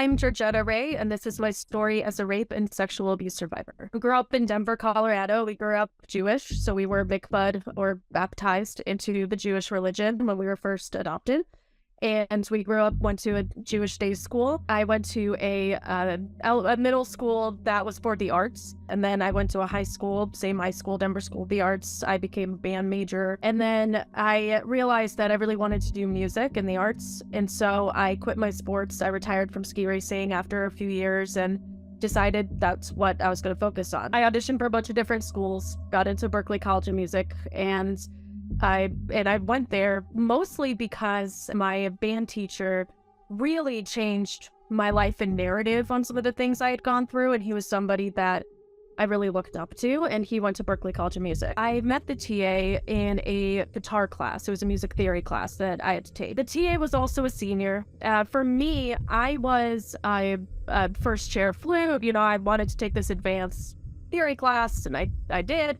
I'm Georgeta Rae, and this is my story as a rape and sexual abuse survivor. I grew up in Denver, Colorado. We grew up Jewish, so we were mikvahed or baptized into the Jewish religion when we were first adopted. And we went to a Jewish day school. I went to a middle school that was for the arts. And then I went to a high school, same high school, Denver School of the Arts. I became a band major. And then I realized that I really wanted to do music and the arts. And so I quit my sports. I retired from ski racing after a few years and decided that's what I was going to focus on. I auditioned for a bunch of different schools, got into Berklee College of Music, and I went there mostly because my band teacher really changed my life and narrative on some of the things I had gone through, and he was somebody that I really looked up to, and he went to Berklee College of Music. I met the TA in a guitar class. It was a music theory class that I had to take. The TA was also a senior. For me, I was a first chair flute. I wanted to take this advanced theory class, and I did.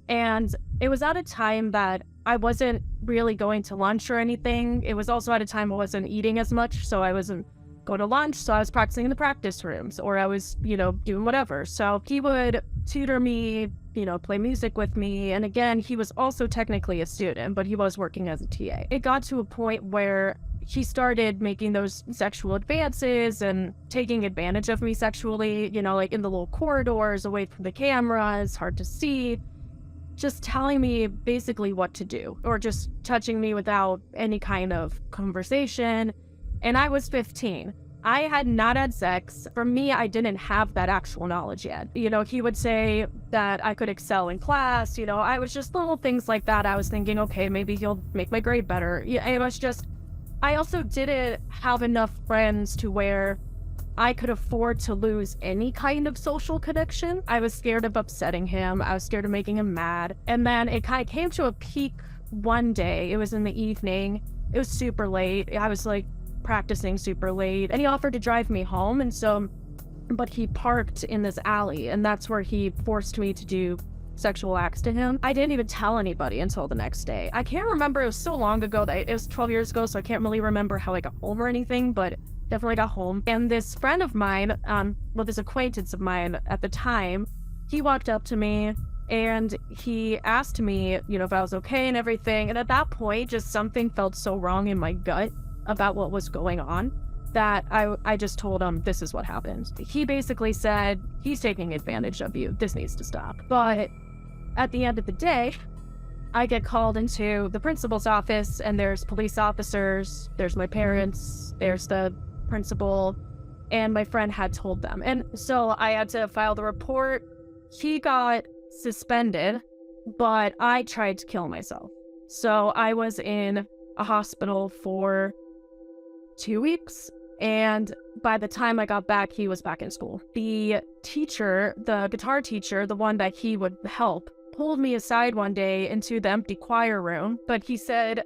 And it was at a time that I wasn't really going to lunch or anything. It was also at a time I wasn't eating as much, so I wasn't going to lunch, so I was practicing in the practice rooms, or I was, doing whatever. So he would tutor me, play music with me, and again, he was also technically a student, but he was working as a TA. It got to a point where he started making those sexual advances and taking advantage of me sexually, like in the little corridors, away from the cameras, hard to see, just telling me basically what to do, or just touching me without any kind of conversation. And I was 15. I had not had sex. For me, I didn't have that actual knowledge yet. He would say that I could excel in class. I was just little things like that. I was thinking, okay, maybe he'll make my grade better. It was just, I also didn't have enough friends to where I could afford to lose any kind of social connection. I was scared of upsetting him. I was scared of making him mad. And then it kind of came to a peak one day. It was in the evening. It was super late. I was practicing super late, and he offered to drive me home. But he parked in this alley, and that's where he forced me to do sexual acts to him. I didn't even tell anybody until the next day. I can't remember. It was so long ago that it was 12 years ago, so I can't really remember how I got home or anything, but definitely got home. And this friend of mine, this acquaintance of mine at the time, he walked up to me and he asked me, if I was okay and everything. And at that point, just something felt so wrong in my gut about what was going on that I just told him, this is what happened. He basically said, he's taking advantage of you. This needs to stop. But at the end of the day, I get called into the principal's office, and there's police officers, there's my parents, there's the principal, and my friend had told them. And so I had to file the report. He got suspended, but I tried to kill myself. So I was in a hospital for 2 weeks, and by the time I got back, he was back in school. The teacher, the guitar teacher, the one that he would help, pulled me aside one day into the empty choir room, but he said,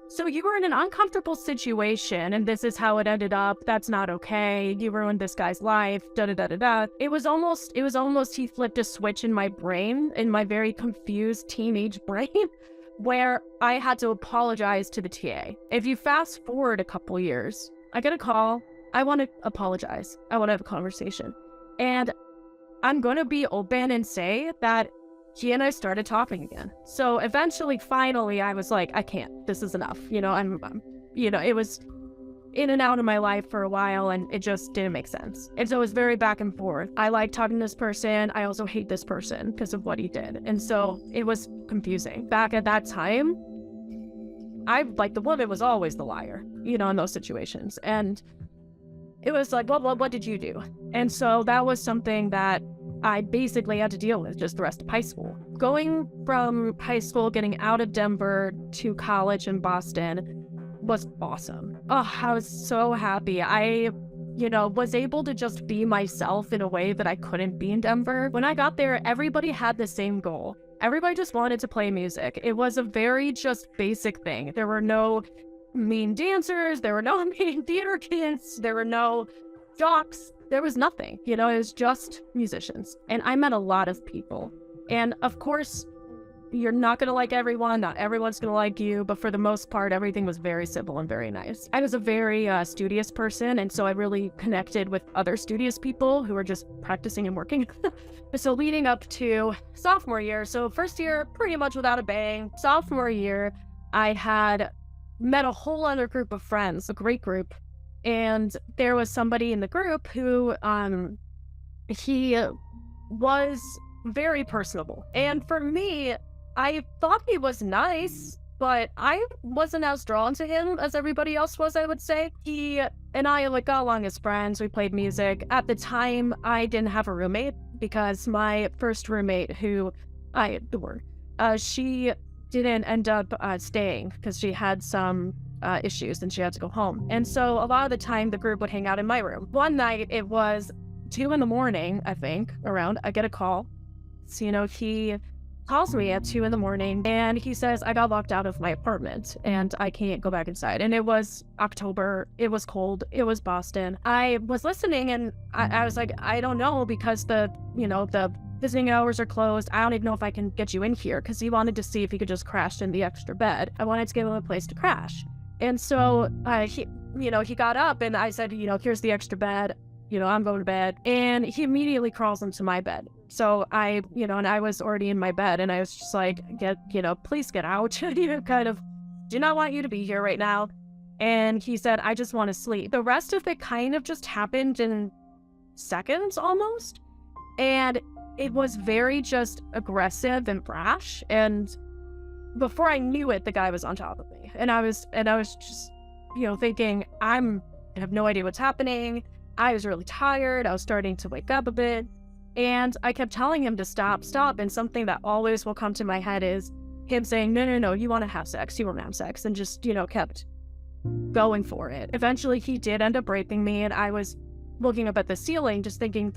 so you were in an uncomfortable situation, and this is how it ended up. That's not okay. You ruined this guy's life, da-da-da-da-da. It was almost he flipped a switch in my brain, in my very confused teenage brain, where I had to apologize to the TA. If you fast forward a couple years, I get a call. I want to apologize. I want to have a conversation. And I'm going to be open and say that he and I started talking again. So eventually, finally, I was like, I can't. This is enough. It was in and out of my life for a while, and it just didn't make sense. And so it was very back and forth. I like talking to this person. I also hate this person because of what he did. And so it was confusing. Back at that time, the woman was always the liar, in those situations. And it was like, well, what did you do? And so that was something that I basically had to deal with just the rest of high school. Going from high school, getting out of Denver to college in Boston was awesome. Oh, I was so happy. I, was able to just be myself in a way that I couldn't be in Denver. When I got there, everybody had the same goal. Everybody just wanted to play music. It was a very just basic thing. There were no mean dancers. There were no mean theater kids. There were no jocks. There was nothing, it was just musicians. And I met a lot of people. And of course, you're not going to like everyone. Not everyone's going to like you. But for the most part, everything was very simple and very nice. I was a very studious person. And so I really connected with other studious people who were just practicing and working. So leading up to sophomore year, so first year, pretty much without a bang. Sophomore year, I had met a whole other group of friends, a great group. And there was somebody in the group who, he was very personable. And for me, I thought he was nice, but I wasn't as drawn to him as everybody else was, I would say. He and I got along as friends. We played music. At the time, I didn't have a roommate because my first roommate, who I adore, she didn't end up staying because she had some issues and she had to go home. And so a lot of the time, the group would hang out in my room. One night, it was 2 a.m, I think, around. I get a call. So, he calls me at 2 a.m. and he says, I got locked out of my apartment and I can't go back inside. And it was October. It was cold. It was Boston. I was listening and I was like, I don't know, because the visiting hours are closed. I don't even know if I can get you in here, because he wanted to see if he could just crash in the extra bed. I wanted to give him a place to crash. And so he got up and I said, here's the extra bed. I'm going to bed. And he immediately crawls into my bed. So and I was already in my bed and I was just like, please get out. Kind of, do not want you to be here right now. And he said, I just want to sleep. The rest of it kind of just happened in seconds almost. And it was very just aggressive and brash. And before I knew it, the guy was on top of me. And I was just, thinking, I have no idea what's happening. I was really tired. I was starting to wake up a bit. And I kept telling him to stop. And something that always will come to my head is him saying, no, you want to have sex. You want to have sex. And just, kept going for it. Eventually, he did end up raping me. And I was looking up at the ceiling, just thinking,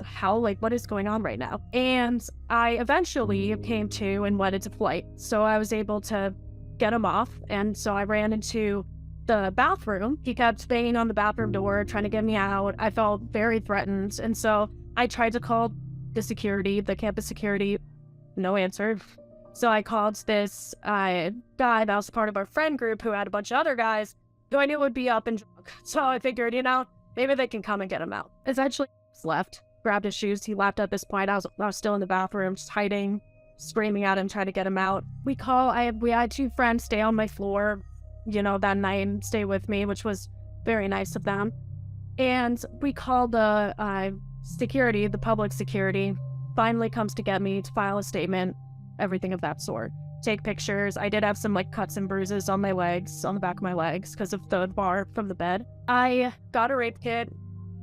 what is going on right now? And I eventually came to and went into flight. So I was able to get him off. And so I ran into the bathroom. He kept banging on the bathroom door, trying to get me out. I felt very threatened. And so I tried to call the campus security, no answer. So I called this guy that was part of our friend group who had a bunch of other guys who I knew would be up and drunk. So I figured, maybe they can come and get him out. Eventually, he left, grabbed his shoes. He left at this point. I was still in the bathroom, just hiding, screaming at him, trying to get him out. We had 2 friends stay on my floor, that night and stay with me, which was very nice of them. And we called the security, the public security, finally comes to get me to file a statement, everything of that sort. Take pictures. I did have some cuts and bruises on my legs, on the back of my legs, because of the bar from the bed. I got a rape kit,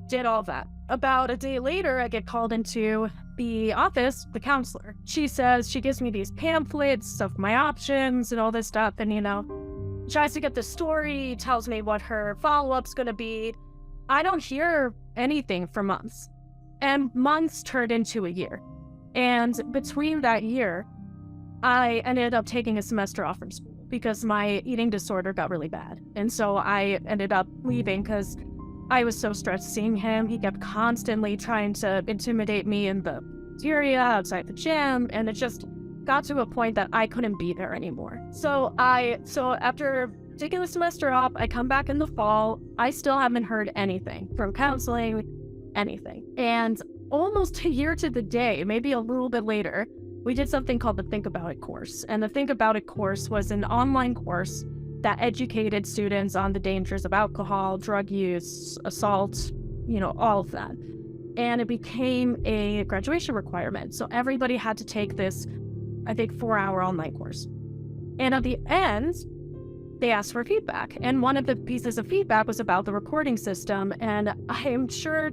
did all that. About a day later, I get called into the office, the counselor. She gives me these pamphlets of my options and all this stuff, and tries to get the story, tells me what her follow-up's gonna be. I don't hear anything for months. And months turned into a year. And between that year, I ended up taking a semester off from school because my eating disorder got really bad. And so I ended up leaving because I was so stressed seeing him. He kept constantly trying to intimidate me in the cafeteria, outside the gym, and it just got to a point that I couldn't be there anymore. So after taking the semester off, I come back in the fall. I still haven't heard anything from counseling, anything. And almost a year to the day, maybe a little bit later, we did something called the Think About It course. And the Think About It course was an online course that educated students on the dangers of alcohol, drug use, assault, all of that. And it became a graduation requirement. So everybody had to take this, I think, 4-hour online course. And at the end, they asked for feedback. And one of the pieces of feedback was about the recording system. And I'm sure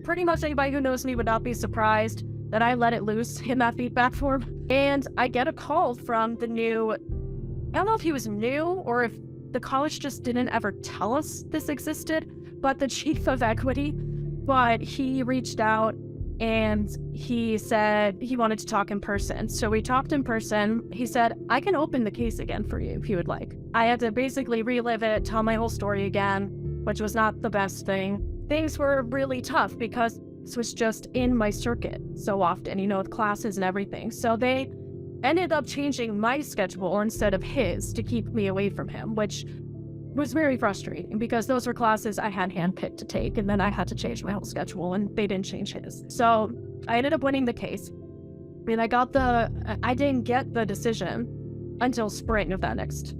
pretty much anybody who knows me would not be surprised that I let it loose in that feedback form. And I get a call from I don't know if he was new or if the college just didn't ever tell us this existed, but the chief of equity. But he reached out and he said he wanted to talk in person. So we talked in person. He said, I can open the case again for you if you would like. I had to basically relive it, tell my whole story again, which was not the best thing. Things were really tough because this was just in my circuit so often, with classes and everything. So they ended up changing my schedule instead of his to keep me away from him, which was very frustrating because those were classes I had handpicked to take, and then I had to change my whole schedule, and they didn't change his. So I ended up winning the case, and I didn't get the decision until spring of that next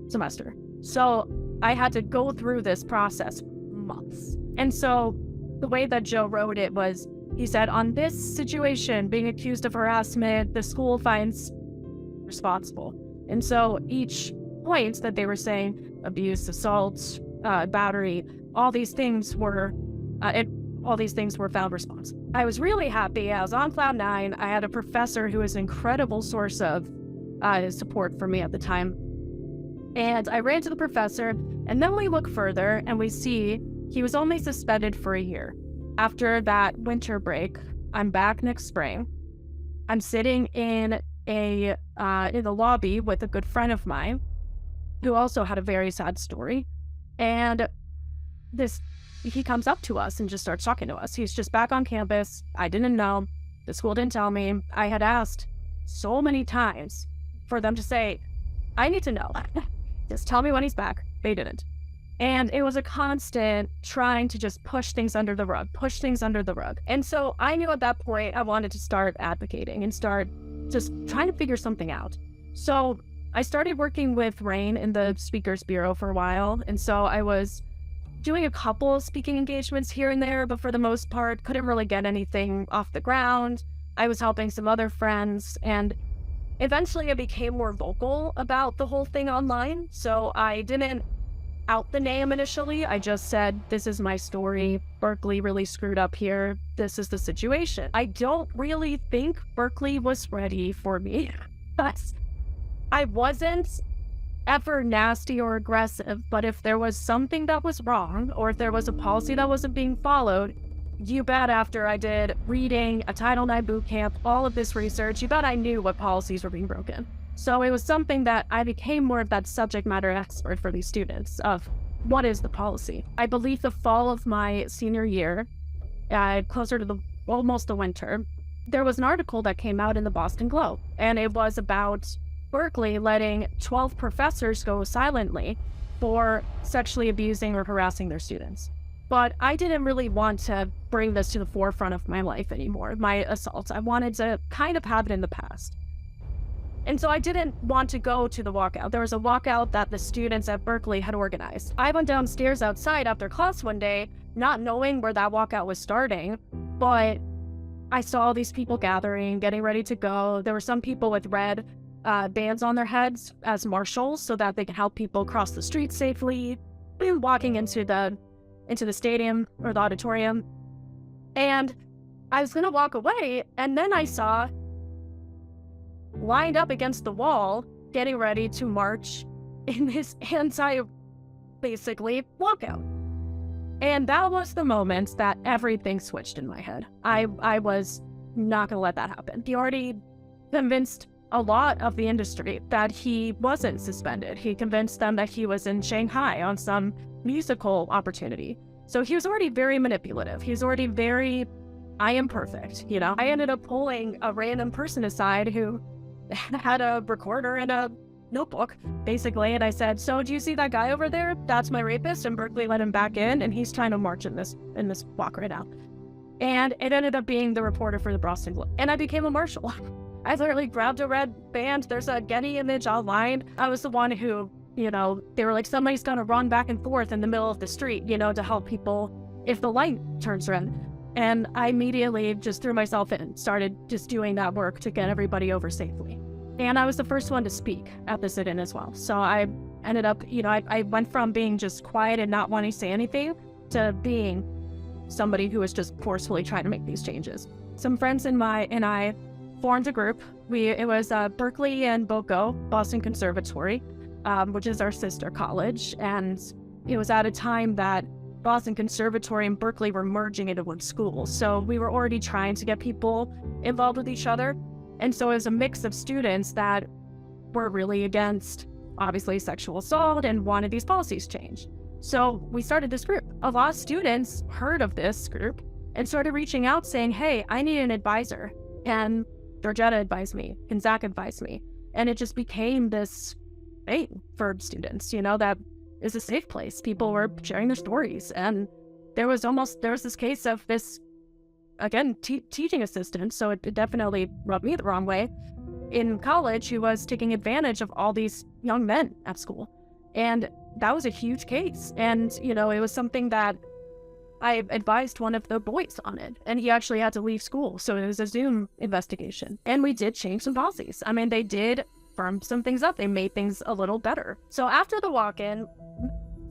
semester. So I had to go through this process months. And so the way that Joe wrote it was, he said, on this situation, being accused of harassment, the school finds responsible. And so each point that they were saying, abuse, assault, battery, all these things were found responsible. I was really happy. I was on cloud nine. I had a professor who was an incredible source of support for me at the time. And I ran to the professor, and then we look further and we see he was only suspended for a year. After that winter break, I'm back next spring. I'm sitting in the lobby with a good friend of mine who also had a very sad story. And he comes up to us and just starts talking to us. He's just back on campus. I didn't know. The school didn't tell me. I had asked so many times for them to say, I need to know. Just tell me when he's back. They didn't. And it was a constant trying to just push things under the rug. And so I knew at that point I wanted to start advocating and start just trying to figure something out. So I started working with Rain in the Speakers Bureau for a while. And so I was doing a couple speaking engagements here and there, but for the most part, couldn't really get anything off the ground. I was helping some other friends, and eventually I became more vocal about the whole thing online. So I didn't out the name initially. I just said, this is my story. Berkeley really screwed up here. This is the situation. I don't really think Berkeley was ready for me. I wasn't ever nasty or aggressive, but if there was something that was wrong, or if there was a policy that wasn't being followed, you bet after I did reading, a Title IX boot camp, all of this research, you bet I knew what policies were being broken. So it was something that I became more of that subject matter expert for these students of what is the policy. I believe the fall of my senior year, closer to almost the winter, there was an article that came out in the Boston Globe, and it was about Berkeley letting 12 professors go silently for sexually abusing or harassing their students. But I didn't really want to bring this to the forefront of my life anymore, my assaults. I wanted to kind of have it in the past. And so I didn't want to go to the walkout. There was a walkout that the students at Berkeley had organized. I went downstairs outside after class one day, not knowing where that walkout was starting, but I saw these people gathering, getting ready to go. There were some people with red bands on their heads as marshals so that they could help people cross the street safely, walking into the stadium or the auditorium. And I was gonna walk away, and then I saw lined up against the wall, getting ready to march in this basically walkout. And that was the moment that everything switched in my head. I was not gonna let that happen. He already convinced a lot of the industry that he wasn't suspended. He convinced them that he was in Shanghai on some musical opportunity. So he was already very manipulative. He was already very, I am perfect, you know? I ended up pulling a random person aside who had a recorder and a notebook, basically, and I said, so do you see that guy over there? That's my rapist, and Berkeley let him back in, and he's trying to march in this walk right now. And it ended up being the reporter for the Boston Globe, and I became a marshal. I literally grabbed a red band. There's a Getty image online. I was the one who, you know, they were like, somebody's gonna run back and forth in the middle of the street, you know, to help people if the light turns red. And I immediately just threw myself in, started just doing that work to get everybody over safely. And I was the first one to speak at the sit-in as well. So I ended up, you know, I went from being just quiet and not wanting to say anything to being somebody who was just forcefully trying to make these changes. Some friends and I formed a group. It was Berkeley and BOCO, Boston Conservatory, which is our sister college. And it was at a time that Boston Conservatory and Berkeley were merging into one school. So we were already trying to get people involved with each other. And so it was a mix of students that were really against, obviously, sexual assault and wanted these policies changed. So we started this group. A lot of students heard of this group and started reaching out saying, hey, I need an advisor. And Georgeta advised me, and Zach advised me. And it just became this thing for students, that is a safe place. People were sharing their stories. And there was this case of this, again, teaching assistant. So it definitely rubbed me the wrong way in college, who was taking advantage of all these young men at school. And that was a huge case. And, it was something that I advised one of the boys on it, and he actually had to leave school. So it was a Zoom investigation. And we did change some policies. I mean, they did firm some things up. They made things a little better. So after the walk-in,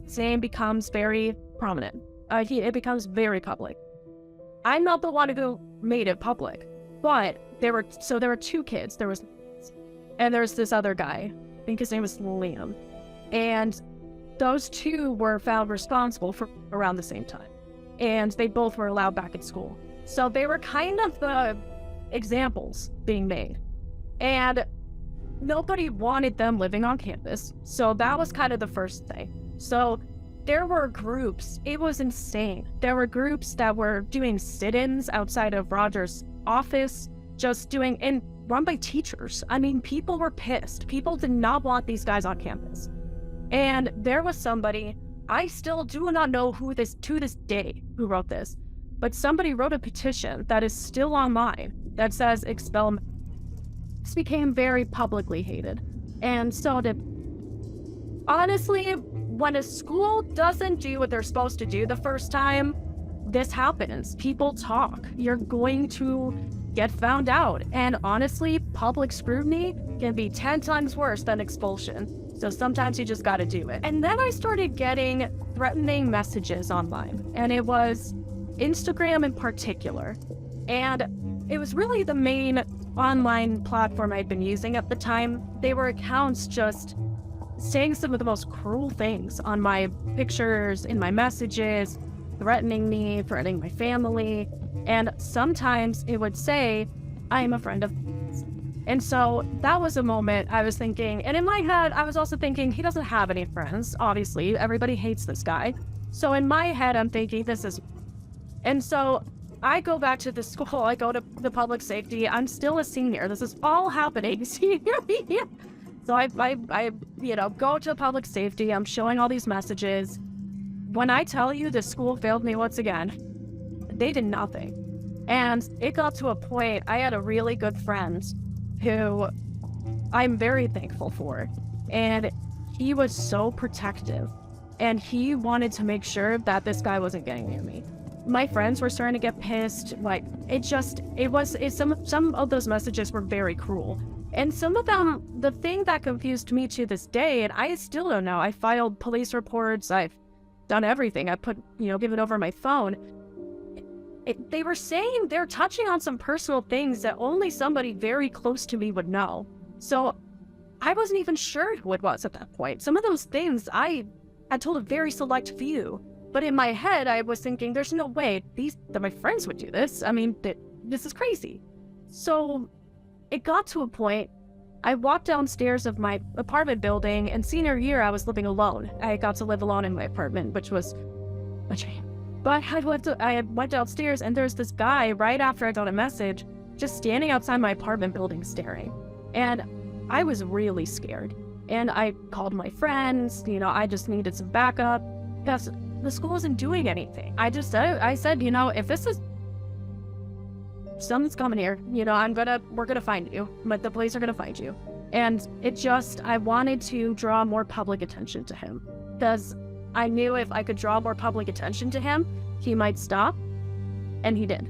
his name becomes very prominent. It becomes very public. I'm not the one who made it public, but there were 2 kids. There's this other guy. I think his name was Liam. And those 2 were found responsible for around the same time. And they both were allowed back at school. So they were kind of the examples being made. And nobody wanted them living on campus. So that was kind of the first thing. So there were groups. It was insane. There were groups that were doing sit-ins outside of Roger's office, and run by teachers. I mean, people were pissed. People did not want these guys on campus. And there was somebody, I still do not know to this day who wrote this, but somebody wrote a petition that is still online that says expel him. This became very publicly hated. And so honestly, when a school doesn't do what they're supposed to do the first time, this happens. People talk. You're going to get found out. And honestly, public scrutiny can be 10 times worse than expulsion. So sometimes you just got to do it. And then I started getting threatening messages online. And it was Instagram in particular. And it was really the main online platform I'd been using at the time. They were accounts just saying some of the most cruel things on my pictures, in my messages, threatening me, threatening my family. And sometimes it would say, I am a friend of his. And so that was a moment I was thinking, and in my head, I was also thinking, he doesn't have any friends. Obviously, everybody hates this guy. So in my head, I'm thinking, and so I go back to the school, I go to the public safety, I'm still a senior. This is all happening senior year. So I go to public safety, I'm showing all these messages. When I tell you the school failed me once again, they did nothing. And it got to a point, I had a really good friend who I'm very thankful for. And he was so protective. And he wanted to make sure that this guy wasn't getting near me. My friends were starting to get pissed. Some of those messages were very cruel. And some of them, the thing that confused me to this day, and I still don't know, I filed police reports, I've done everything. I given over my phone. They were saying they're touching on some personal things that only somebody very close to me would know. So I wasn't even sure who it was at that point. Some of those things I had told a very select few. But in my head, I was thinking, there's no way that my friends would do this. I mean, this is crazy. So it got to a point, I walked downstairs of my apartment building, and senior year, I was living alone. I got to live alone in my apartment, which was a dream. But I went downstairs, and there's this guy right after I got a message, just standing outside my apartment building staring. And I was really scared. And I called my friends, I just needed some backup, because the school isn't doing anything. I said, if this is, someone's coming here, we're gonna find you, but the police are gonna find you. And I wanted to draw more public attention to him, because I knew if I could draw more public attention to him, he might stop, and he did.